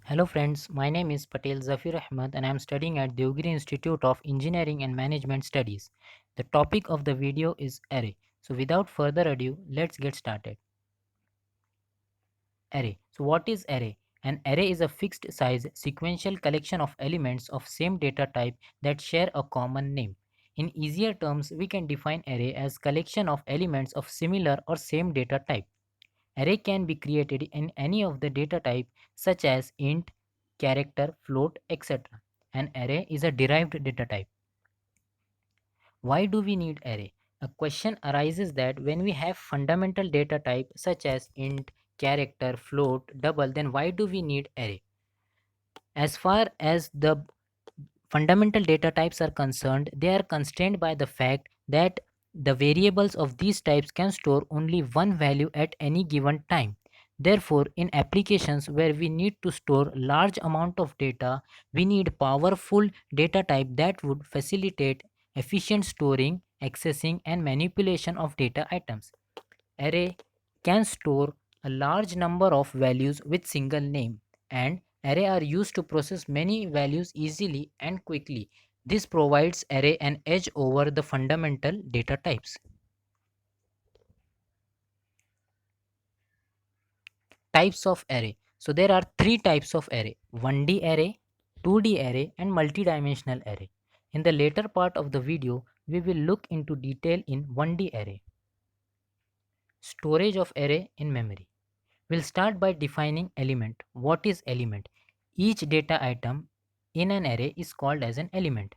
Hello friends, my name is Patel Zafir Ahmed and I am studying at Devgiri Institute of Engineering and Management Studies. The topic of the video is array. So without further ado, let's get started. Array. So what is array? An array is a fixed size sequential collection of elements of same data type that share a common name. In easier terms, we can define array as collection of elements of similar or same data type. Array can be created in any of the data type such as int, character, float, etc. An array is a derived data type. Why do we need array? A question arises that when we have fundamental data type such as int, character, float, double, then why do we need array? As far as the fundamental data types are concerned, they are constrained by the fact that the variables of these types can store only one value at any given time. Therefore, in applications where we need to store large amount of data, we need powerful data type that would facilitate efficient storing, accessing and manipulation of data items. Array can store a large number of values with single name, and array are used to process many values easily and quickly. This provides array an edge over the fundamental data types. Types of array. So there are three types of array: 1D array, 2D array and multidimensional array. In the later part of the video, we will look into detail in 1D array. Storage of array in memory. We'll start by defining element. What is element? Each data item in an array is called as an element.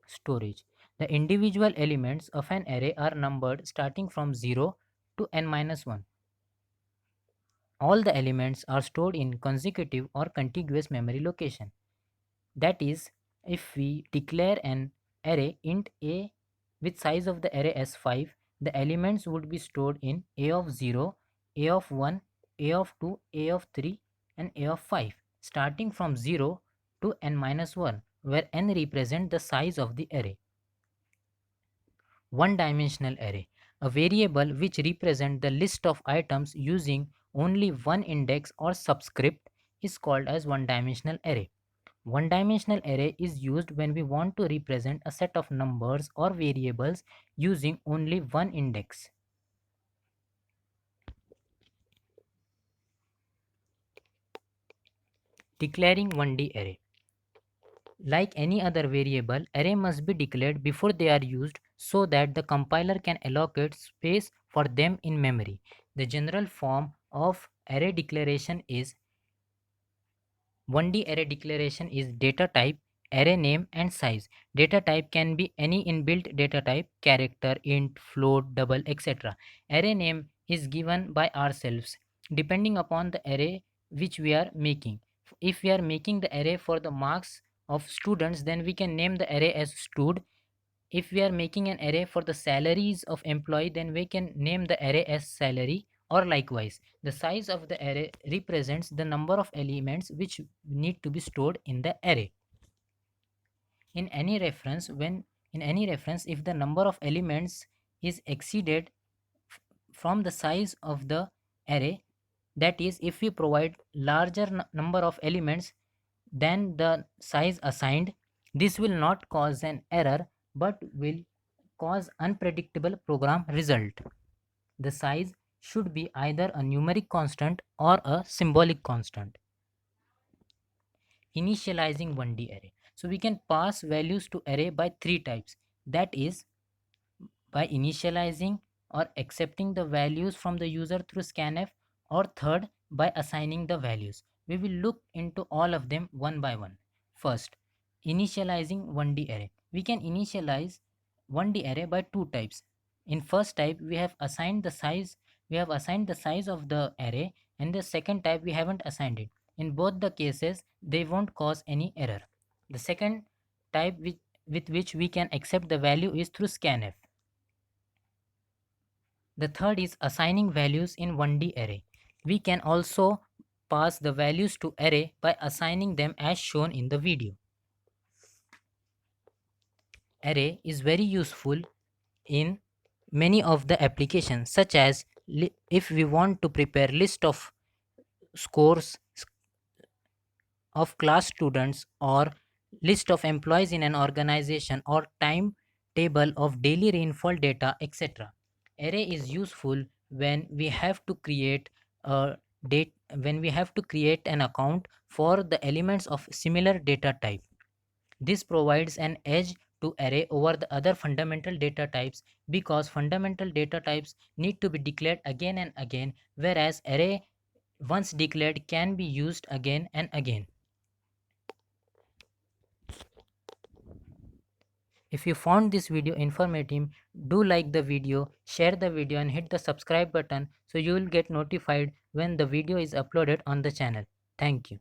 Storage. The individual elements of an array are numbered starting from 0 to n minus 1. All the elements are stored in consecutive or contiguous memory location. That is, if we declare an array int a with size of the array as 5, the elements would be stored in a of 0, a of 1, a of 2, a of 3 and a of 5, starting from 0 to n minus 1, where n represent the size of the array. One-dimensional array, a variable which represents the list of items using only one index or subscript, is called as one-dimensional array. One-dimensional array is used when we want to represent a set of numbers or variables using only one index. Declaring 1D array. Like any other variable, array must be declared before they are used so that the compiler can allocate space for them in memory. The general form of array declaration is 1D array declaration is data type, array name and size. Data type can be any inbuilt data type, character, int, float, double, etc. Array name is given by ourselves depending upon the array which we are making. If we are making the array for the marks of students, then we can name the array as stud. If we are making an array for the salaries of employee, then we can name the array as salary, or likewise. The size of the array represents the number of elements which need to be stored in the array. In any reference, if the number of elements is exceeded from the size of the array, that is, if we provide larger number of elements than the size assigned, this will not cause an error but will cause unpredictable program result. The size should be either a numeric constant or a symbolic constant. Initializing 1D array. So we can pass values to array by three types. That is, by initializing or accepting the values from the user through scanf, or third, by assigning the values. We will look into all of them one by one. First, initializing 1D array. We can initialize 1D array by two types. In first type, we have assigned the size of the array, and the second type we haven't assigned it. In both the cases, they won't cause any error. The second type with which we can accept the value is through scanf. The third is assigning values in 1D array. We can also pass the values to array by assigning them as shown in the video. Array is very useful in many of the applications, such as if we want to prepare list of scores, of class students or list of employees in an organization or timetable of daily rainfall data, etc. Array is useful when we have to create a date when we have to create an account for the elements of similar data type. This provides an edge to array over the other fundamental data types because fundamental data types need to be declared again and again, whereas array once declared can be used again and again. If you found this video informative, do like the video, share the video and hit the subscribe button so you will get notified when the video is uploaded on the channel. Thank you.